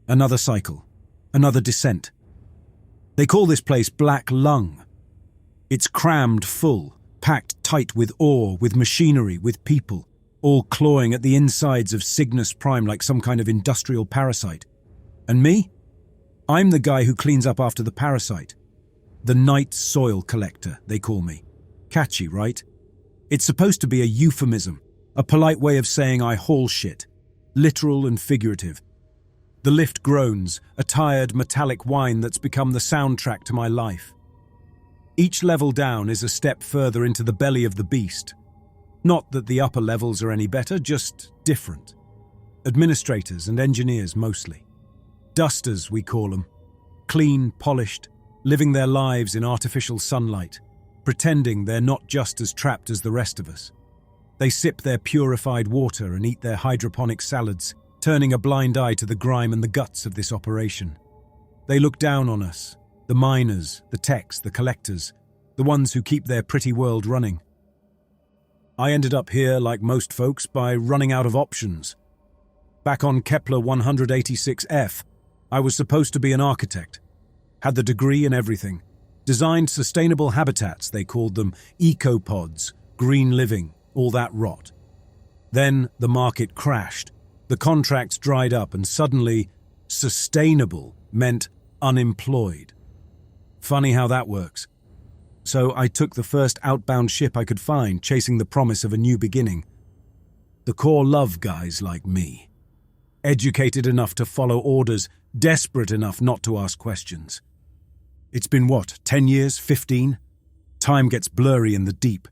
Another cycle. Another descent. They call this place Black Lung. It's crammed full, packed tight with ore, with machinery, with people, all clawing at the insides of Cygnus Prime like some kind of industrial parasite. And me? I'm the guy who cleans up after the parasite. The night soil collector, they call me. Catchy, right? It's supposed to be a euphemism, a polite way of saying I haul shit. Literal and figurative. The lift groans, a tired metallic whine that's become the soundtrack to my life. Each level down is a step further into the belly of the beast. Not that the upper levels are any better, just different. Administrators and engineers mostly. Dusters, we call them. Clean, polished, living their lives in artificial sunlight, pretending they're not just as trapped as the rest of us. They sip their purified water and eat their hydroponic salads, turning a blind eye to the grime and the guts of this operation. They look down on us, the miners, the techs, the collectors, the ones who keep their pretty world running. I ended up here, like most folks, by running out of options. Back on Kepler 186F, I was supposed to be an architect. Had the degree and everything. Designed sustainable habitats, they called them, ecopods, green living, all that rot. Then the market crashed. The contracts dried up and suddenly, sustainable meant unemployed. Funny how that works. So I took the first outbound ship I could find, chasing the promise of a new beginning. The core love guys like me. Educated enough to follow orders, desperate enough not to ask questions. It's been what, 10 years, 15? Time gets blurry in the deep.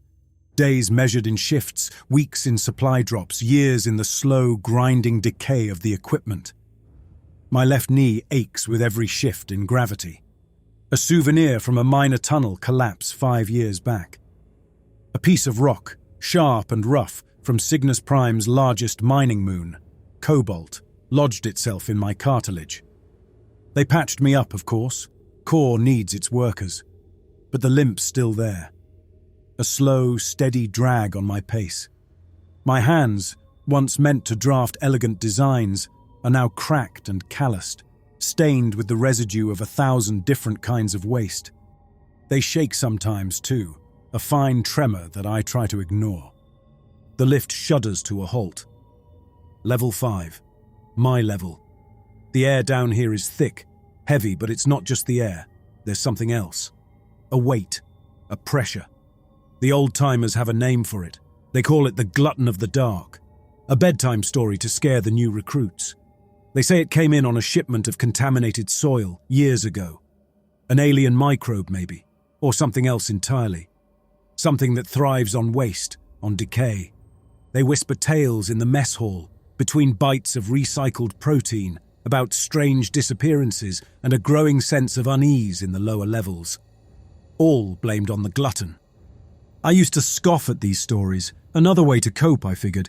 Days measured in shifts, weeks in supply drops, years in the slow, grinding decay of the equipment. My left knee aches with every shift in gravity. A souvenir from a minor tunnel collapse 5 years back. A piece of rock, sharp and rough, from Cygnus Prime's largest mining moon, cobalt, lodged itself in my cartilage. They patched me up, of course. Core needs its workers. But the limp's still there. A slow, steady drag on my pace. My hands, once meant to draft elegant designs, are now cracked and calloused, stained with the residue of 1,000 different kinds of waste. They shake sometimes too, a fine tremor that I try to ignore. The lift shudders to a halt. Level 5. My level. The air down here is thick, heavy, but it's not just the air. There's something else. A weight, a pressure. The old-timers have a name for it. They call it the Glutton of the Dark, a bedtime story to scare the new recruits. They say it came in on a shipment of contaminated soil years ago. An alien microbe, maybe, or something else entirely. Something that thrives on waste, on decay. They whisper tales in the mess hall, between bites of recycled protein, about strange disappearances and a growing sense of unease in the lower levels. All blamed on the Glutton. I used to scoff at these stories. Another way to cope, I figured.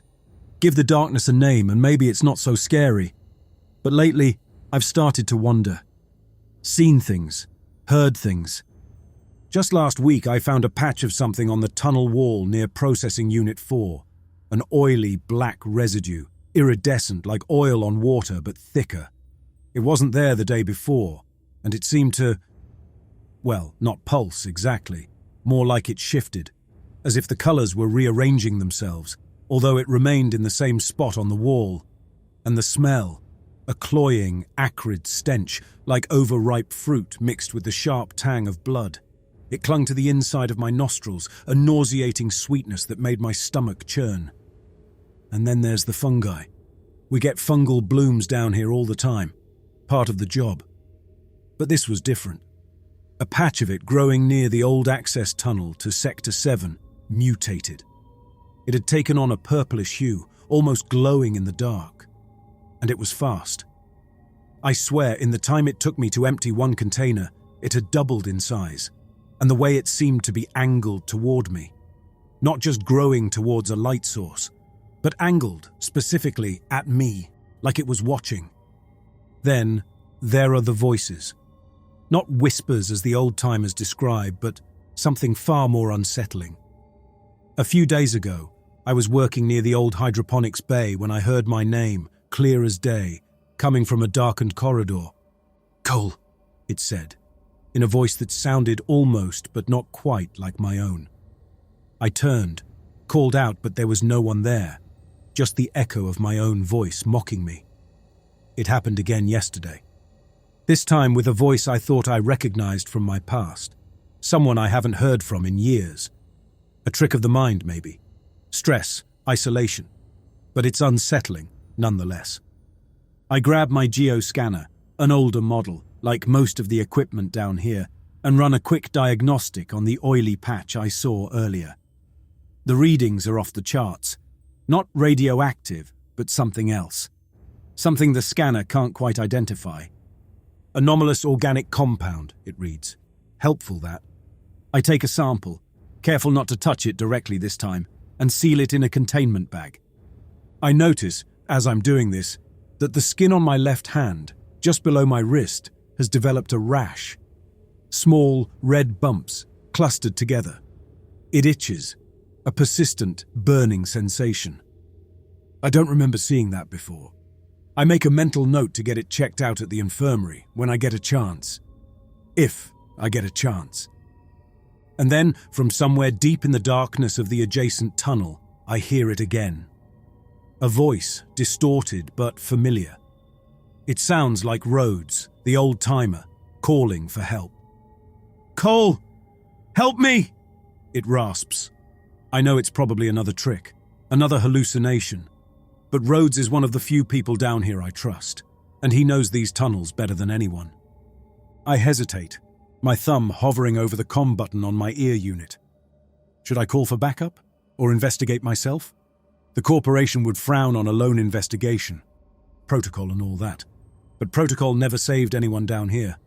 Give the darkness a name and maybe it's not so scary. But lately, I've started to wonder. Seen things. Heard things. Just last week, I found a patch of something on the tunnel wall near Processing Unit 4. An oily black residue, iridescent like oil on water but thicker. It wasn't there the day before, and it seemed to, well, not pulse exactly, more like it shifted, as if the colours were rearranging themselves, although it remained in the same spot on the wall. And the smell, a cloying, acrid stench, like overripe fruit mixed with the sharp tang of blood. It clung to the inside of my nostrils, a nauseating sweetness that made my stomach churn. And then there's the fungi. We get fungal blooms down here all the time, part of the job. But this was different. A patch of it growing near the old access tunnel to Sector 7, Mutated. It had taken on a purplish hue, almost glowing in the dark. And it was fast. I swear, in the time it took me to empty one container, it had doubled in size, and the way it seemed to be angled toward me. Not just growing towards a light source, but angled specifically at me, like it was watching. Then, there are the voices. Not whispers as the old-timers describe, but something far more unsettling. A few days ago, I was working near the old hydroponics bay when I heard my name, clear as day, coming from a darkened corridor. "Cole," it said, in a voice that sounded almost but not quite like my own. I turned, called out, but there was no one there, just the echo of my own voice mocking me. It happened again yesterday. This time with a voice I thought I recognized from my past, someone I haven't heard from in years. A trick of the mind, maybe. Stress, isolation. But it's unsettling, nonetheless. I grab my geoscanner, an older model, like most of the equipment down here, and run a quick diagnostic on the oily patch I saw earlier. The readings are off the charts. Not radioactive, but something else. Something the scanner can't quite identify. Anomalous organic compound, it reads. Helpful, that. I take a sample, careful not to touch it directly this time, and seal it in a containment bag. I notice, as I'm doing this, that the skin on my left hand, just below my wrist, has developed a rash. Small, red bumps, clustered together. It itches, a persistent, burning sensation. I don't remember seeing that before. I make a mental note to get it checked out at the infirmary when I get a chance. If I get a chance. And then, from somewhere deep in the darkness of the adjacent tunnel, I hear it again. A voice, distorted but familiar. It sounds like Rhodes, the old-timer, calling for help. "Cole! Help me!" It rasps. I know it's probably another trick, another hallucination. But Rhodes is one of the few people down here I trust, and he knows these tunnels better than anyone. I hesitate, my thumb hovering over the comm button on my ear unit. Should I call for backup, or investigate myself? The corporation would frown on a lone investigation. Protocol and all that. But protocol never saved anyone down here.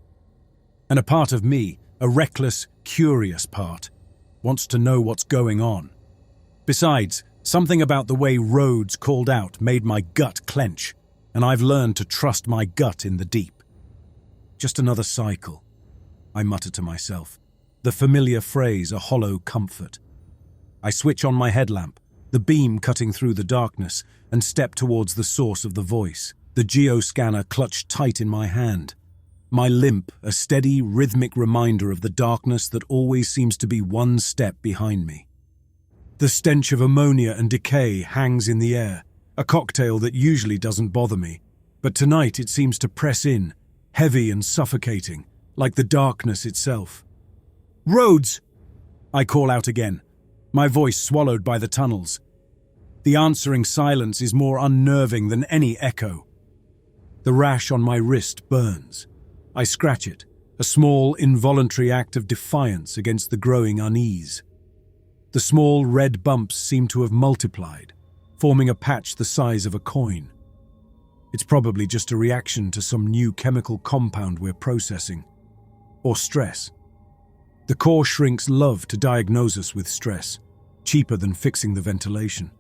And a part of me, a reckless, curious part, wants to know what's going on. Besides, something about the way Rhodes called out made my gut clench, and I've learned to trust my gut in the deep. Just another cycle, I mutter to myself, the familiar phrase a hollow comfort. I switch on my headlamp, the beam cutting through the darkness, and step towards the source of the voice, the geoscanner clutched tight in my hand. My limp, a steady, rhythmic reminder of the darkness that always seems to be one step behind me. The stench of ammonia and decay hangs in the air, a cocktail that usually doesn't bother me, but tonight it seems to press in, heavy and suffocating, like the darkness itself. "Rhodes!" I call out again, my voice swallowed by the tunnels. The answering silence is more unnerving than any echo. The rash on my wrist burns. I scratch it, a small, involuntary act of defiance against the growing unease. The small red bumps seem to have multiplied, forming a patch the size of a coin. It's probably just a reaction to some new chemical compound we're processing. Or stress. The core shrinks love to diagnose us with stress, cheaper than fixing the ventilation.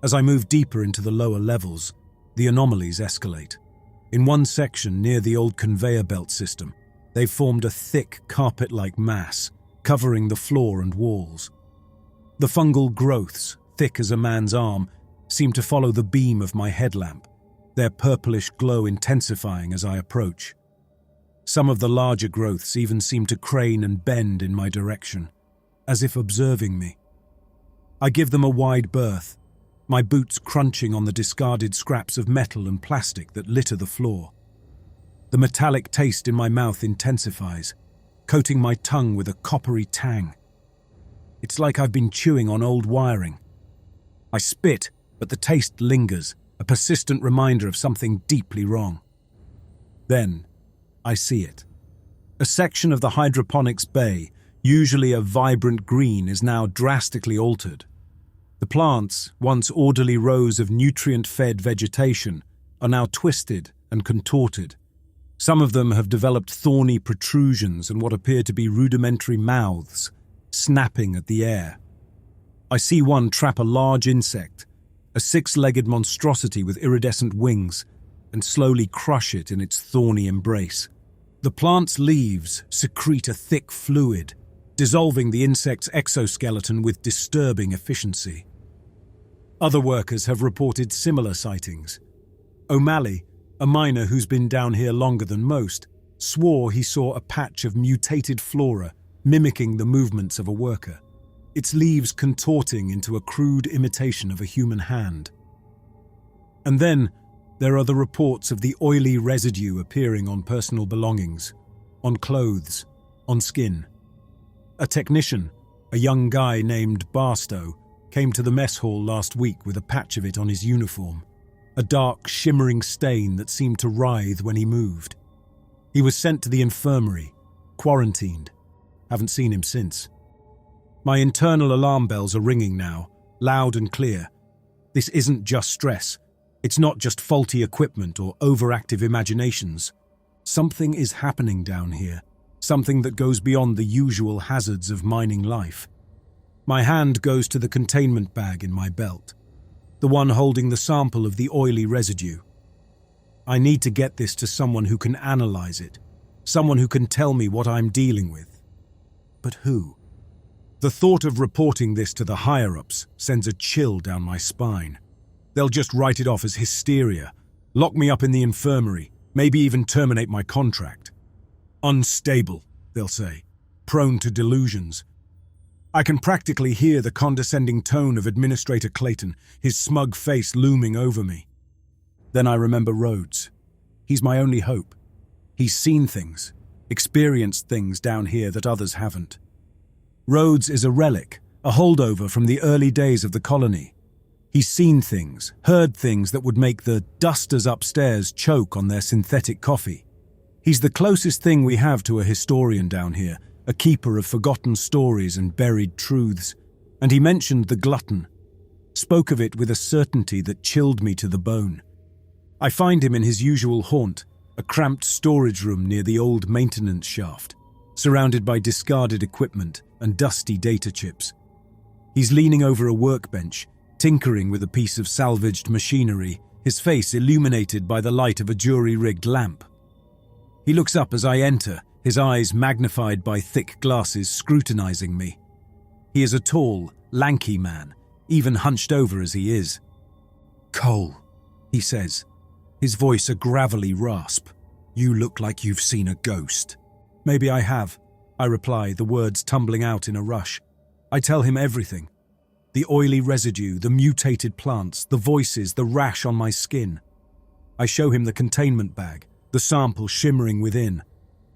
As I move deeper into the lower levels, the anomalies escalate. In one section near the old conveyor belt system, they've formed a thick carpet-like mass, covering the floor and walls. The fungal growths, thick as a man's arm, seem to follow the beam of my headlamp, their purplish glow intensifying as I approach. Some of the larger growths even seem to crane and bend in my direction, as if observing me. I give them a wide berth, my boots crunching on the discarded scraps of metal and plastic that litter the floor. The metallic taste in my mouth intensifies, coating my tongue with a coppery tang. It's like I've been chewing on old wiring. I spit, but the taste lingers, a persistent reminder of something deeply wrong. Then, I see it. A section of the hydroponics bay, usually a vibrant green, is now drastically altered. The plants, once orderly rows of nutrient-fed vegetation, are now twisted and contorted. Some of them have developed thorny protrusions and what appear to be rudimentary mouths, snapping at the air. I see one trap a large insect, a six-legged monstrosity with iridescent wings, and slowly crush it in its thorny embrace. The plant's leaves secrete a thick fluid, dissolving the insect's exoskeleton with disturbing efficiency. Other workers have reported similar sightings. O'Malley, a miner who's been down here longer than most, swore he saw a patch of mutated flora mimicking the movements of a worker, its leaves contorting into a crude imitation of a human hand. And then there are the reports of the oily residue appearing on personal belongings, on clothes, on skin. A technician, a young guy named Barstow, came to the mess hall last week with a patch of it on his uniform, a dark, shimmering stain that seemed to writhe when he moved. He was sent to the infirmary, quarantined. Haven't seen him since. My internal alarm bells are ringing now, loud and clear. This isn't just stress. It's not just faulty equipment or overactive imaginations. Something is happening down here, something that goes beyond the usual hazards of mining life. My hand goes to the containment bag in my belt, the one holding the sample of the oily residue. I need to get this to someone who can analyze it, someone who can tell me what I'm dealing with. But who? The thought of reporting this to the higher-ups sends a chill down my spine. They'll just write it off as hysteria, lock me up in the infirmary, maybe even terminate my contract. Unstable, they'll say, prone to delusions. I can practically hear the condescending tone of Administrator Clayton, his smug face looming over me. Then I remember Rhodes. He's my only hope. He's seen things, experienced things down here that others haven't. Rhodes is a relic, a holdover from the early days of the colony. He's seen things, heard things that would make the dusters upstairs choke on their synthetic coffee. He's the closest thing we have to a historian down here, a keeper of forgotten stories and buried truths. And he mentioned the Glutton, spoke of it with a certainty that chilled me to the bone. I find him in his usual haunt, a cramped storage room near the old maintenance shaft, surrounded by discarded equipment and dusty data chips. He's leaning over a workbench, tinkering with a piece of salvaged machinery, his face illuminated by the light of a jury-rigged lamp. He looks up as I enter, his eyes magnified by thick glasses scrutinizing me. He is a tall, lanky man, even hunched over as he is. "Cole," he says, his voice a gravelly rasp. "You look like you've seen a ghost." "Maybe I have," I reply, the words tumbling out in a rush. I tell him everything. The oily residue, the mutated plants, the voices, the rash on my skin. I show him the containment bag, the sample shimmering within.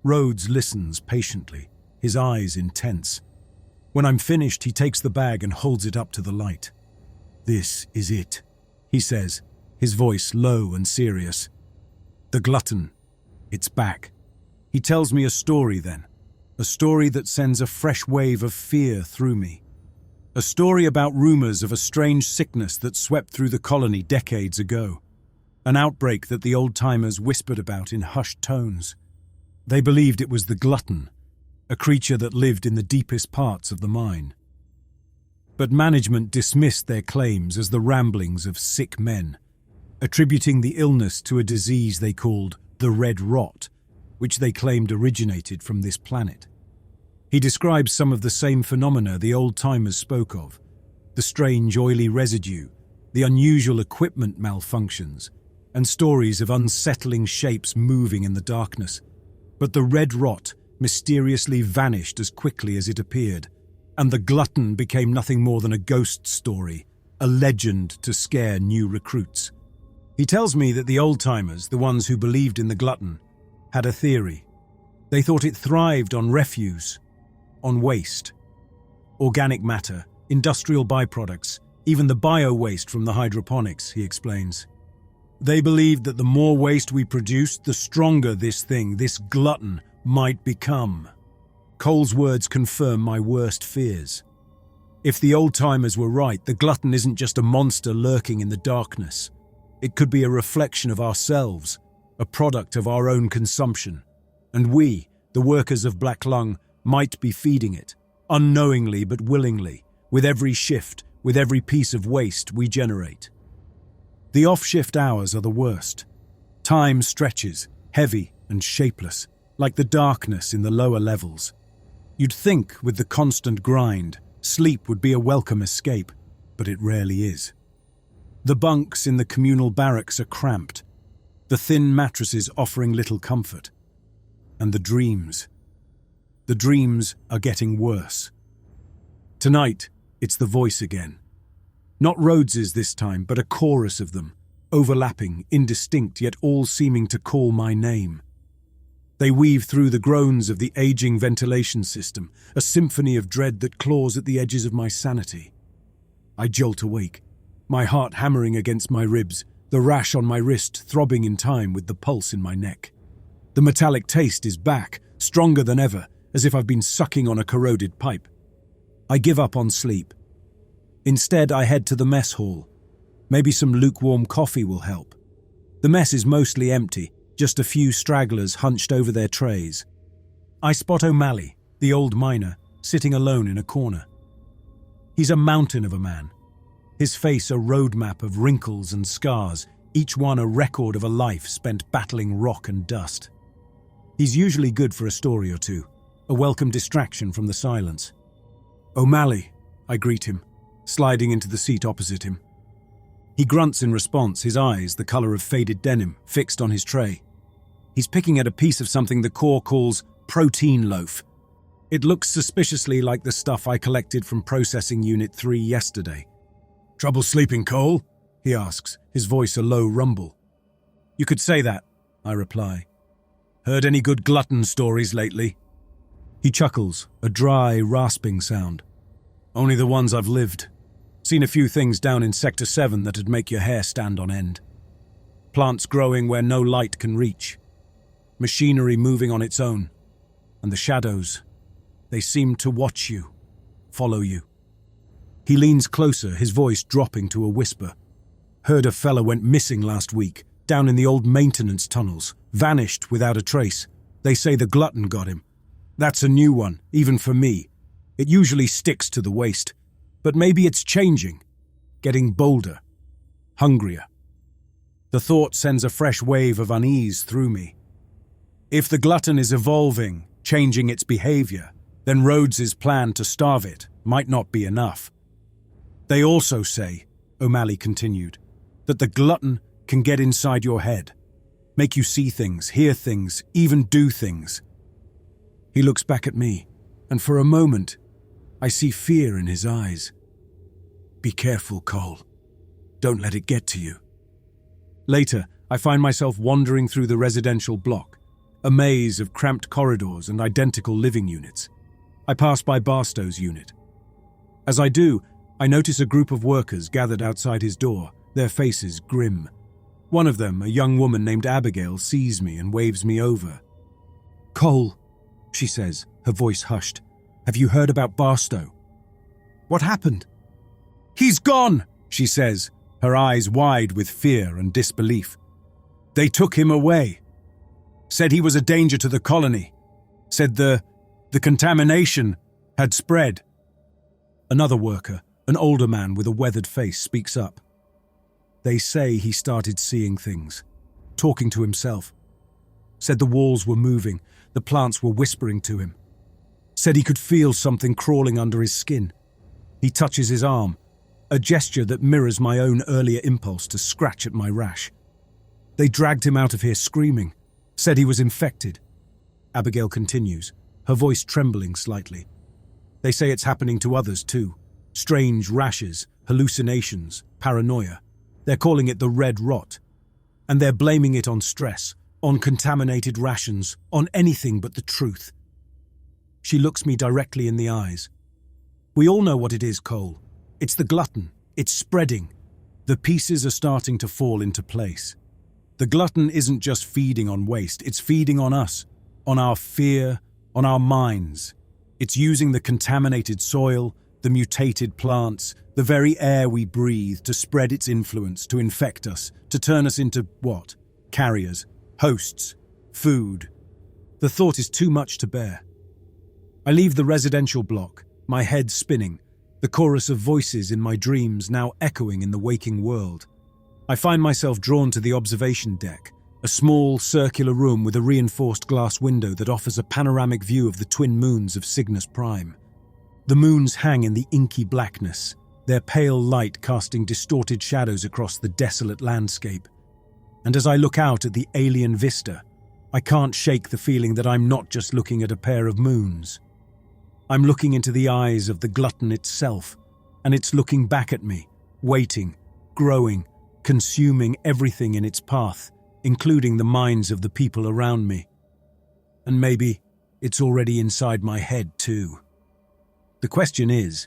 Rhodes listens patiently, his eyes intense. When I'm finished, he takes the bag and holds it up to the light. "This is it," he says, his voice low and serious. "The Glutton. It's back." He tells me a story then, a story that sends a fresh wave of fear through me. A story about rumors of a strange sickness that swept through the colony decades ago. An outbreak that the old-timers whispered about in hushed tones. They believed it was the Glutton, a creature that lived in the deepest parts of the mine. But management dismissed their claims as the ramblings of sick men, attributing the illness to a disease they called the Red Rot, which they claimed originated from this planet. He describes some of the same phenomena the old-timers spoke of, the strange oily residue, the unusual equipment malfunctions, and stories of unsettling shapes moving in the darkness. But the Red Rot mysteriously vanished as quickly as it appeared, and the Glutton became nothing more than a ghost story, a legend to scare new recruits. He tells me that the old-timers, the ones who believed in the Glutton, had a theory. They thought it thrived on refuse, on waste, organic matter, industrial byproducts, even the bio-waste from the hydroponics, he explains. They believed that the more waste we produced, the stronger this thing, this Glutton, might become. Cole's words confirm my worst fears. If the old-timers were right, the Glutton isn't just a monster lurking in the darkness. It could be a reflection of ourselves, a product of our own consumption. And we, the workers of Black Lung, might be feeding it, unknowingly but willingly, with every shift, with every piece of waste we generate. The off-shift hours are the worst. Time stretches, heavy and shapeless, like the darkness in the lower levels. You'd think, with the constant grind, sleep would be a welcome escape, but it rarely is. The bunks in the communal barracks are cramped. the thin mattresses offering little comfort. And the dreams. The dreams are getting worse. Tonight, it's the voice again. Not Rhodes's this time, but a chorus of them, overlapping, indistinct, yet all seeming to call my name. They weave through the groans of the aging ventilation system, a symphony of dread that claws at the edges of my sanity. I jolt awake, my heart hammering against my ribs, the rash on my wrist throbbing in time with the pulse in my neck. The metallic taste is back, stronger than ever, as if I've been sucking on a corroded pipe. I give up on sleep. Instead, I head to the mess hall. Maybe some lukewarm coffee will help. The mess is mostly empty, just a few stragglers hunched over their trays. I spot O'Malley, the old miner, sitting alone in a corner. He's a mountain of a man. His face a roadmap of wrinkles and scars, each one a record of a life spent battling rock and dust. He's usually good for a story or two, a welcome distraction from the silence. "O'Malley," I greet him, sliding into the seat opposite him. He grunts in response, his eyes, the color of faded denim, fixed on his tray. He's picking at a piece of something the Corps calls protein loaf. It looks suspiciously like the stuff I collected from Processing Unit 3 yesterday. "Trouble sleeping, Cole?" he asks, his voice a low rumble. "You could say that," I reply. "Heard any good Glutton stories lately?" He chuckles, a dry, rasping sound. "Only the ones I've lived. Seen a few things down in Sector 7 that'd make your hair stand on end. Plants growing where no light can reach. Machinery moving on its own. And the shadows, they seem to watch you, follow you." He leans closer, his voice dropping to a whisper. "Heard a fella went missing last week, down in the old maintenance tunnels, vanished without a trace. They say the Glutton got him. That's a new one, even for me. It usually sticks to the waist. But maybe it's changing, getting bolder, hungrier." The thought sends a fresh wave of unease through me. If the Glutton is evolving, changing its behavior, then Rhodes's plan to starve it might not be enough. "They also say," O'Malley continued, "that the Glutton can get inside your head, make you see things, hear things, even do things." He looks back at me, and for a moment, I see fear in his eyes. "Be careful, Cole. Don't let it get to you." Later, I find myself wandering through the residential block, a maze of cramped corridors and identical living units. I pass by Barstow's unit. As I do, I notice a group of workers gathered outside his door, their faces grim. One of them, a young woman named Abigail, sees me and waves me over. "Cole," she says, her voice hushed. "Have you heard about Barstow?" "What happened?" "He's gone," she says, her eyes wide with fear and disbelief. "They took him away. Said he was a danger to the colony. Said the contamination had spread." Another worker, an older man with a weathered face, speaks up. "They say he started seeing things, talking to himself. Said the walls were moving, the plants were whispering to him. Said he could feel something crawling under his skin. He touches his arm, a gesture that mirrors my own earlier impulse to scratch at my rash. They dragged him out of here screaming, said he was infected." Abigail continues, her voice trembling slightly. "They say it's happening to others too. Strange rashes, hallucinations, paranoia. They're calling it the red rot. And they're blaming it on stress, on contaminated rations, on anything but the truth." She looks me directly in the eyes. "We all know what it is, Cole. It's the Glutton. It's spreading. The pieces are starting to fall into place. The Glutton isn't just feeding on waste, it's feeding on us, on our fear, on our minds. It's using the contaminated soil, the mutated plants, the very air we breathe to spread its influence, to infect us, to turn us into what? Carriers, hosts, food. The thought is too much to bear. I leave the residential block, my head spinning, the chorus of voices in my dreams now echoing in the waking world. I find myself drawn to the observation deck, a small, circular room with a reinforced glass window that offers a panoramic view of the twin moons of Cygnus Prime. The moons hang in the inky blackness, their pale light casting distorted shadows across the desolate landscape. and as I look out at the alien vista, I can't shake the feeling that I'm not just looking at a pair of moons. I'm looking into the eyes of the glutton itself, and it's looking back at me, waiting, growing, consuming everything in its path, including the minds of the people around me. And maybe it's already inside my head too. The question is,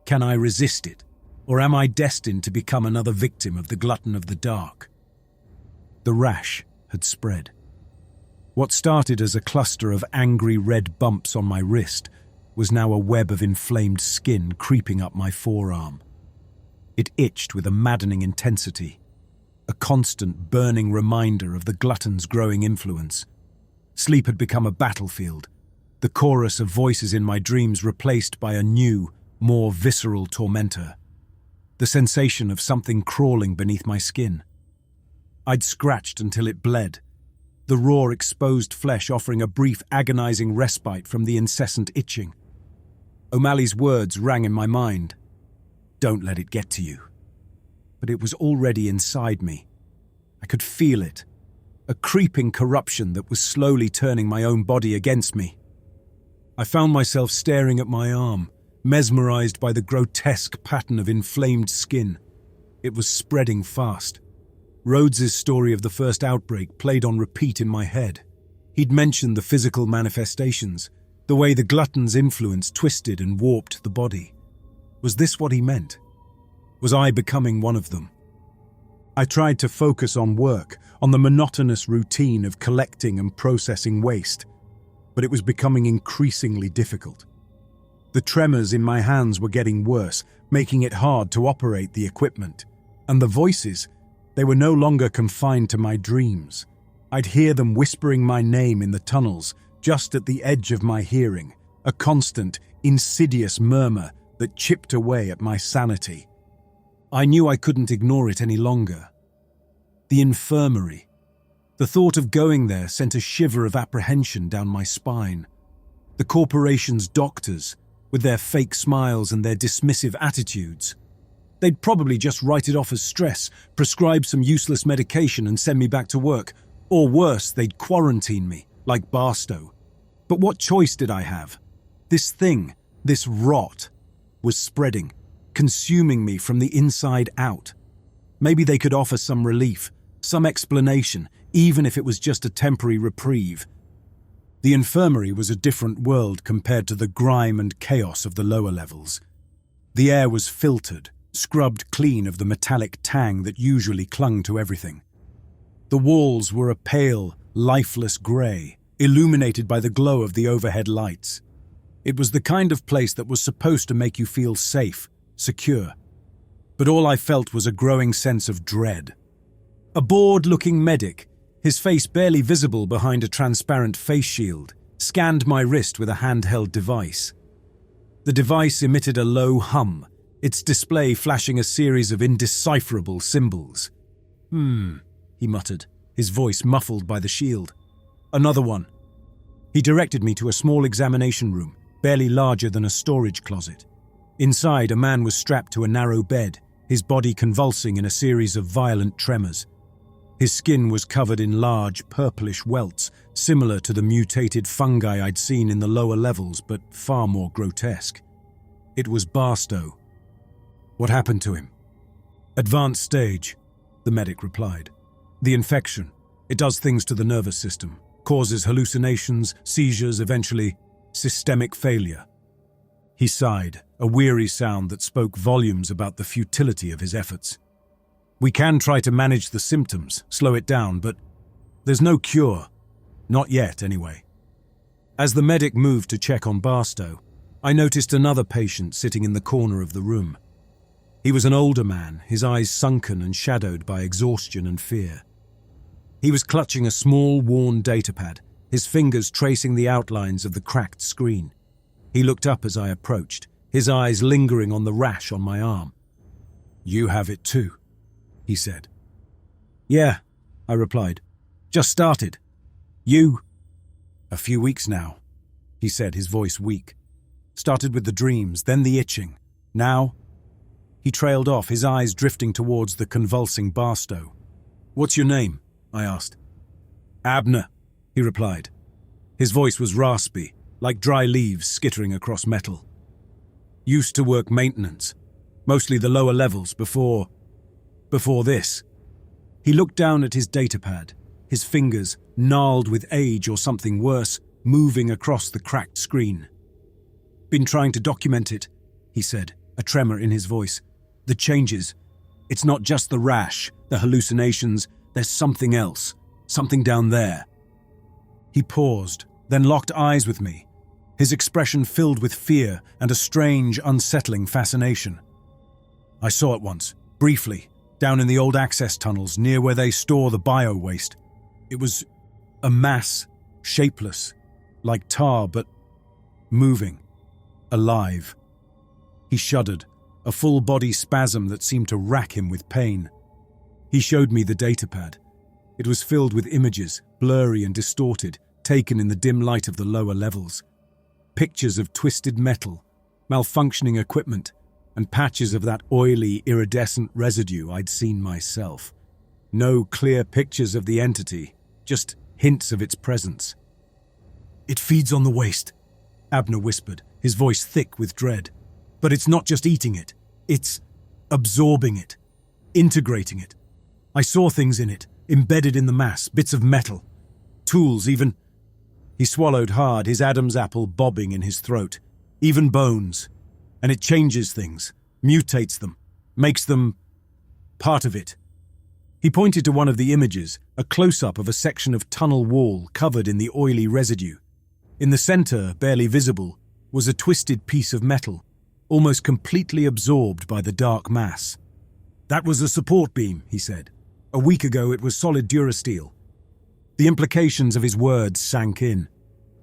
can I resist it, or am I destined to become another victim of the glutton of the dark? The rash had spread. What started as a cluster of angry red bumps on my wrist was now a web of inflamed skin creeping up my forearm. It itched with a maddening intensity, a constant burning reminder of the glutton's growing influence. Sleep had become a battlefield, the chorus of voices in my dreams replaced by a new, more visceral tormentor. The sensation of something crawling beneath my skin. I'd scratched until it bled, the raw exposed flesh offering a brief agonizing respite from the incessant itching. O'Malley's words rang in my mind. Don't let it get to you. But it was already inside me. I could feel it, a creeping corruption that was slowly turning my own body against me. I found myself staring at my arm, mesmerized by the grotesque pattern of inflamed skin. It was spreading fast. Rhodes's story of the first outbreak played on repeat in my head. He'd mentioned the physical manifestations, the way the glutton's influence twisted and warped the body. Was this what he meant? Was I becoming one of them? I tried to focus on work, on the monotonous routine of collecting and processing waste, but it was becoming increasingly difficult. The tremors in my hands were getting worse, making it hard to operate the equipment. And the voices, they were no longer confined to my dreams. I'd hear them whispering my name in the tunnels, just at the edge of my hearing, a constant, insidious murmur that chipped away at my sanity. I knew I couldn't ignore it any longer. The infirmary. The thought of going there sent a shiver of apprehension down my spine. The corporation's doctors, with their fake smiles and their dismissive attitudes. They'd probably just write it off as stress, prescribe some useless medication and send me back to work. Or worse, they'd quarantine me, like Barstow. But what choice did I have? This thing, this rot, was spreading, consuming me from the inside out. Maybe they could offer some relief, some explanation, even if it was just a temporary reprieve. The infirmary was a different world compared to the grime and chaos of the lower levels. The air was filtered, scrubbed clean of the metallic tang that usually clung to everything. The walls were a pale, lifeless grey, illuminated by the glow of the overhead lights. It was the kind of place that was supposed to make you feel safe, secure. But all I felt was a growing sense of dread. A bored-looking medic, his face barely visible behind a transparent face shield, scanned my wrist with a handheld device. The device emitted a low hum, its display flashing a series of indecipherable symbols. He muttered, his voice muffled by the shield. Another one. He directed me to a small examination room, barely larger than a storage closet. Inside, a man was strapped to a narrow bed, his body convulsing in a series of violent tremors. His skin was covered in large, purplish welts, similar to the mutated fungi I'd seen in the lower levels, but far more grotesque. It was Barstow. What happened to him? Advanced stage, the medic replied. The infection. It does things to the nervous system, causes hallucinations, seizures, eventually systemic failure. He sighed, a weary sound that spoke volumes about the futility of his efforts. We can try to manage the symptoms, slow it down, but there's no cure. Not yet, anyway. As the medic moved to check on Barstow, I noticed another patient sitting in the corner of the room. He was an older man, his eyes sunken and shadowed by exhaustion and fear. He was clutching a small, worn datapad, his fingers tracing the outlines of the cracked screen. He looked up as I approached, his eyes lingering on the rash on my arm. "You have it too," he said. "Yeah," I replied. "Just started. You?" "A few weeks now," he said, his voice weak. "Started with the dreams, then the itching. Now?" He trailed off, his eyes drifting towards the convulsing Barstow. "What's your name?" I asked. Abner, he replied. His voice was raspy, like dry leaves skittering across metal. Used to work maintenance, mostly the lower levels before this. He looked down at his datapad, his fingers, gnarled with age or something worse, moving across the cracked screen. Been trying to document it, he said, a tremor in his voice. The changes. It's not just the rash, the hallucinations, there's something else, something down there. He paused, then locked eyes with me, his expression filled with fear and a strange, unsettling fascination. I saw it once, briefly, down in the old access tunnels near where they store the bio-waste. It was a mass, shapeless, like tar, but moving, alive. He shuddered, a full-body spasm that seemed to rack him with pain. He showed me the datapad. It was filled with images, blurry and distorted, taken in the dim light of the lower levels. Pictures of twisted metal, malfunctioning equipment, and patches of that oily, iridescent residue I'd seen myself. No clear pictures of the entity, just hints of its presence. It feeds on the waste, Abner whispered, his voice thick with dread. But it's not just eating it, it's absorbing it, integrating it. I saw things in it, embedded in the mass, bits of metal, tools even. He swallowed hard, his Adam's apple bobbing in his throat. Even bones. And it changes things, mutates them, makes them part of it. He pointed to one of the images, a close-up of a section of tunnel wall covered in the oily residue. In the center, barely visible, was a twisted piece of metal, almost completely absorbed by the dark mass. That was a support beam, he said. A week ago it was solid durasteel. The implications of his words sank in.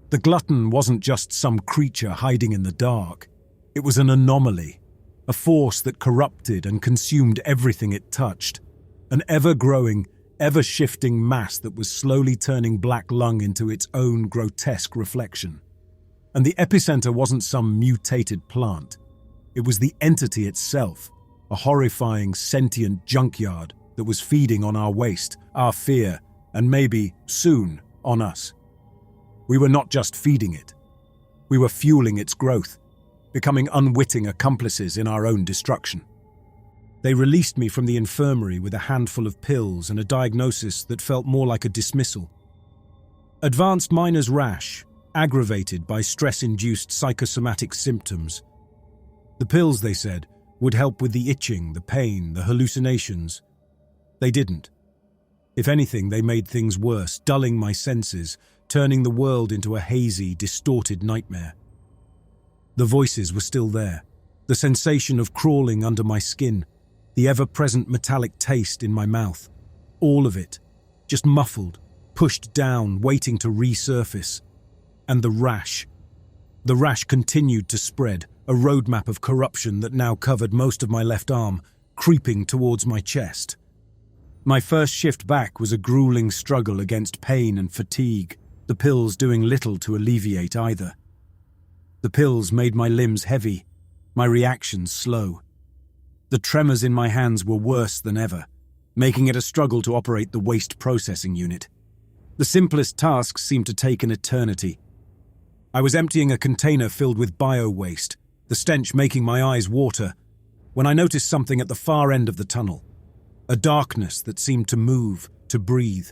The Glutton wasn't just some creature hiding in the dark. It was an anomaly, a force that corrupted and consumed everything it touched. An ever-growing, ever-shifting mass that was slowly turning Black Lung into its own grotesque reflection. And the epicenter wasn't some mutated plant. It was the entity itself, a horrifying, sentient junkyard that was feeding on our waste, our fear, and maybe, soon, on us. We were not just feeding it. We were fueling its growth, becoming unwitting accomplices in our own destruction. They released me from the infirmary with a handful of pills and a diagnosis that felt more like a dismissal. Advanced miner's rash, aggravated by stress-induced psychosomatic symptoms. The pills, they said, would help with the itching, the pain, the hallucinations. They didn't. If anything, they made things worse, dulling my senses, turning the world into a hazy, distorted nightmare. The voices were still there, the sensation of crawling under my skin, the ever-present metallic taste in my mouth. All of it, just muffled, pushed down, waiting to resurface. And the rash. The rash continued to spread, a roadmap of corruption that now covered most of my left arm, creeping towards my chest. My first shift back was a grueling struggle against pain and fatigue, the pills doing little to alleviate either. The pills made my limbs heavy, my reactions slow. The tremors in my hands were worse than ever, making it a struggle to operate the waste processing unit. The simplest tasks seemed to take an eternity. I was emptying a container filled with bio-waste, the stench making my eyes water, when I noticed something at the far end of the tunnel. A darkness that seemed to move, to breathe.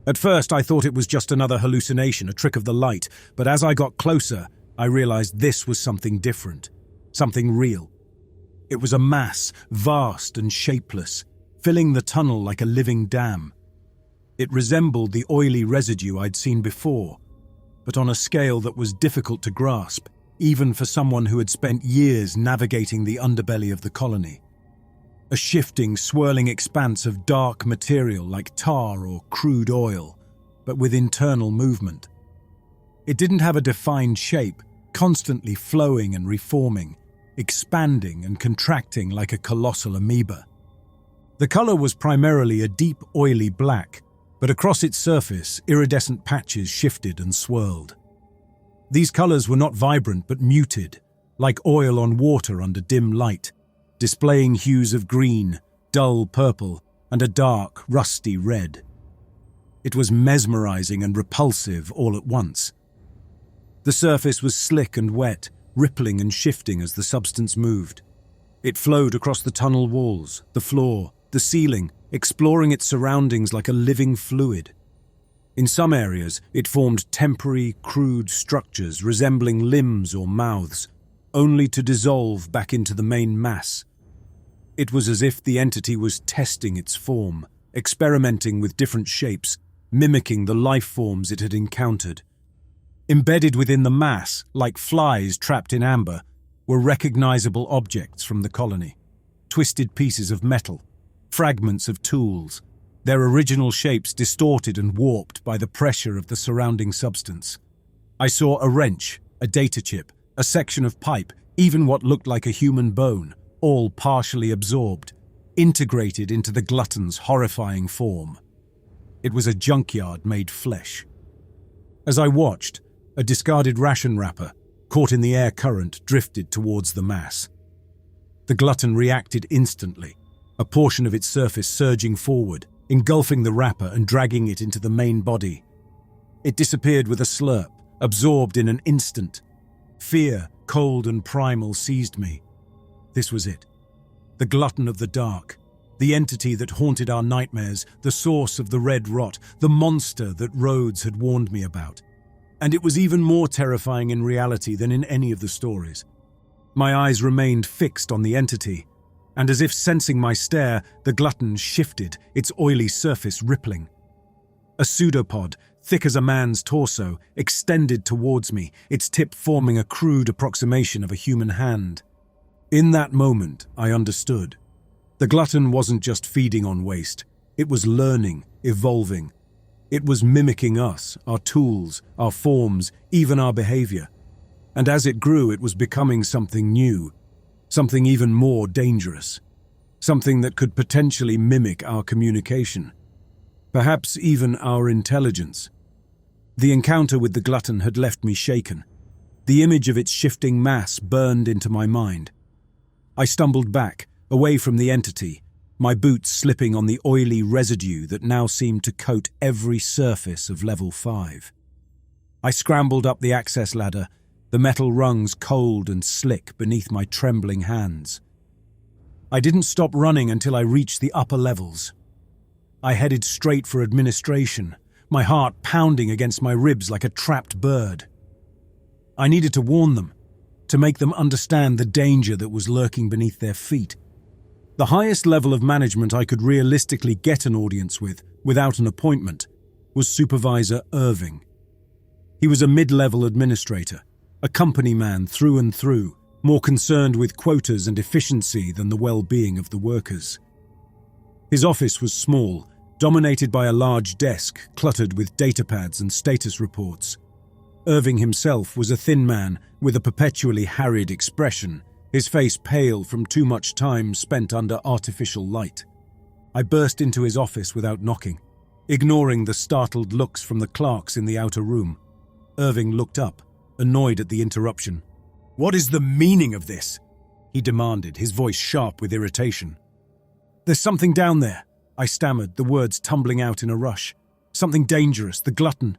At first I thought it was just another hallucination, a trick of the light, but as I got closer, I realized this was something different, something real. It was a mass, vast and shapeless, filling the tunnel like a living dam. It resembled the oily residue I'd seen before, but on a scale that was difficult to grasp, even for someone who had spent years navigating the underbelly of the colony. A shifting, swirling expanse of dark material like tar or crude oil, but with internal movement. It didn't have a defined shape, constantly flowing and reforming, expanding and contracting like a colossal amoeba. The color was primarily a deep, oily black, but across its surface, iridescent patches shifted and swirled. These colors were not vibrant but muted, like oil on water under dim light, displaying hues of green, dull purple, and a dark, rusty red. It was mesmerizing and repulsive all at once. The surface was slick and wet, rippling and shifting as the substance moved. It flowed across the tunnel walls, the floor, the ceiling, exploring its surroundings like a living fluid. In some areas, it formed temporary, crude structures resembling limbs or mouths, only to dissolve back into the main mass. It was as if the entity was testing its form, experimenting with different shapes, mimicking the life forms it had encountered. Embedded within the mass, like flies trapped in amber, were recognizable objects from the colony. Twisted pieces of metal, fragments of tools, their original shapes distorted and warped by the pressure of the surrounding substance. I saw a wrench, a data chip, a section of pipe, even what looked like a human bone, all partially absorbed, integrated into the Glutton's horrifying form. It was a junkyard made flesh. As I watched, a discarded ration wrapper, caught in the air current, drifted towards the mass. The Glutton reacted instantly, a portion of its surface surging forward, engulfing the wrapper and dragging it into the main body. It disappeared with a slurp, absorbed in an instant. Fear, cold and primal, seized me. This was it. The Glutton of the dark, the entity that haunted our nightmares, the source of the red rot, the monster that Rhodes had warned me about. And it was even more terrifying in reality than in any of the stories. My eyes remained fixed on the entity, and as if sensing my stare, the Glutton shifted, its oily surface rippling. A pseudopod, thick as a man's torso, extended towards me, its tip forming a crude approximation of a human hand. In that moment, I understood. The Glutton wasn't just feeding on waste. It was learning, evolving. It was mimicking us, our tools, our forms, even our behavior. And as it grew, it was becoming something new, something even more dangerous, something that could potentially mimic our communication, perhaps even our intelligence. The encounter with the Glutton had left me shaken. The image of its shifting mass burned into my mind. I stumbled back, away from the entity, my boots slipping on the oily residue that now seemed to coat every surface of Level 5. I scrambled up the access ladder, the metal rungs cold and slick beneath my trembling hands. I didn't stop running until I reached the upper levels. I headed straight for administration, my heart pounding against my ribs like a trapped bird. I needed to warn them, to make them understand the danger that was lurking beneath their feet. The highest level of management I could realistically get an audience with, without an appointment, was Supervisor Irving. He was a mid-level administrator, a company man through and through, more concerned with quotas and efficiency than the well-being of the workers. His office was small, dominated by a large desk cluttered with datapads and status reports. Irving himself was a thin man with a perpetually harried expression, his face pale from too much time spent under artificial light. I burst into his office without knocking, ignoring the startled looks from the clerks in the outer room. Irving looked up, annoyed at the interruption. "What is the meaning of this?" he demanded, his voice sharp with irritation. "There's something down there," I stammered, the words tumbling out in a rush. "Something dangerous, the Glutton.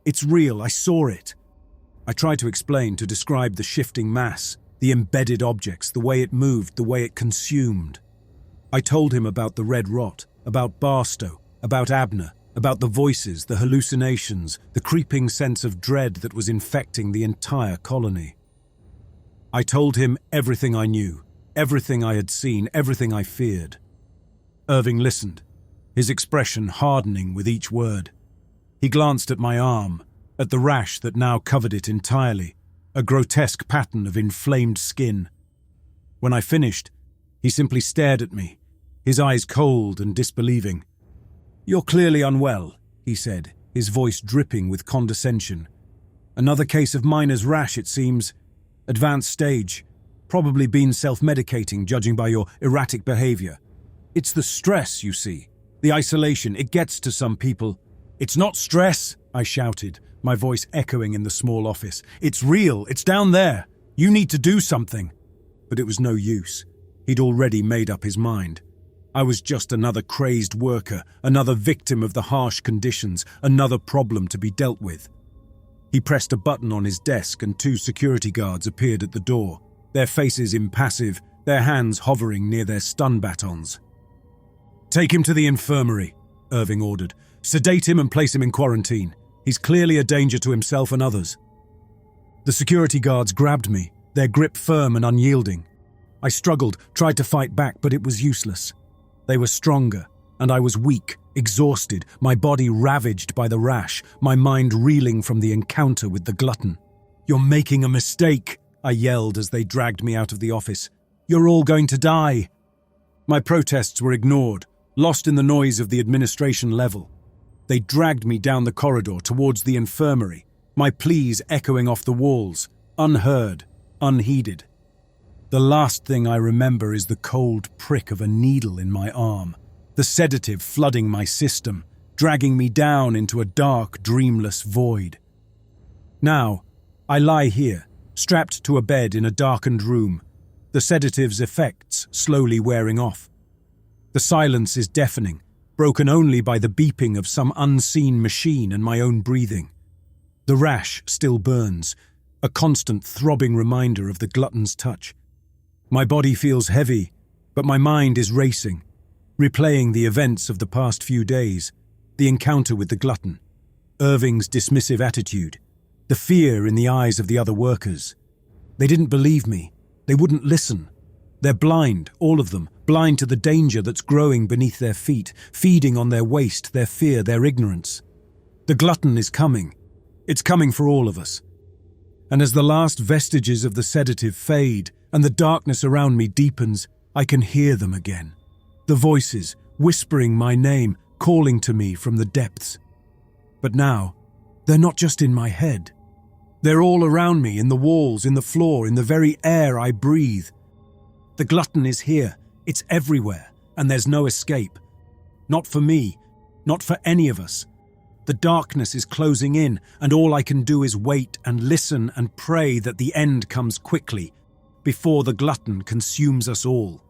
It's real, I saw it." I tried to explain, to describe the shifting mass, the embedded objects, the way it moved, the way it consumed. I told him about the red rot, about Barstow, about Abner, about the voices, the hallucinations, the creeping sense of dread that was infecting the entire colony. I told him everything I knew, everything I had seen, everything I feared. Irving listened, his expression hardening with each word. He glanced at my arm, at the rash that now covered it entirely, a grotesque pattern of inflamed skin. When I finished, he simply stared at me, his eyes cold and disbelieving. "You're clearly unwell," he said, his voice dripping with condescension. "Another case of miner's rash, it seems. Advanced stage. Probably been self-medicating, judging by your erratic behavior. It's the stress, you see. The isolation, it gets to some people." "It's not stress," I shouted, my voice echoing in the small office. "It's real, it's down there. You need to do something." But it was no use. He'd already made up his mind. I was just another crazed worker, another victim of the harsh conditions, another problem to be dealt with. He pressed a button on his desk and 2 security guards appeared at the door, their faces impassive, their hands hovering near their stun batons. "Take him to the infirmary," Irving ordered. "Sedate him and place him in quarantine. He's clearly a danger to himself and others." The security guards grabbed me, their grip firm and unyielding. I struggled, tried to fight back, but it was useless. They were stronger, and I was weak, exhausted, my body ravaged by the rash, my mind reeling from the encounter with the glutton. "You're making a mistake," I yelled as they dragged me out of the office. "You're all going to die." My protests were ignored, lost in the noise of the administration level. They dragged me down the corridor towards the infirmary, my pleas echoing off the walls, unheard, unheeded. The last thing I remember is the cold prick of a needle in my arm, the sedative flooding my system, dragging me down into a dark, dreamless void. Now, I lie here, strapped to a bed in a darkened room, the sedative's effects slowly wearing off. The silence is deafening, broken only by the beeping of some unseen machine and my own breathing. The rash still burns, a constant throbbing reminder of the glutton's touch. My body feels heavy, but my mind is racing, replaying the events of the past few days, the encounter with the glutton, Irving's dismissive attitude, the fear in the eyes of the other workers. They didn't believe me. They wouldn't listen. They're blind, all of them, blind to the danger that's growing beneath their feet, feeding on their waste, their fear, their ignorance. The glutton is coming. It's coming for all of us. And as the last vestiges of the sedative fade and the darkness around me deepens, I can hear them again. The voices, whispering my name, calling to me from the depths. But now, they're not just in my head. They're all around me, in the walls, in the floor, in the very air I breathe. The glutton is here, it's everywhere, and there's no escape. Not for me, not for any of us. The darkness is closing in, and all I can do is wait and listen and pray that the end comes quickly, before the glutton consumes us all.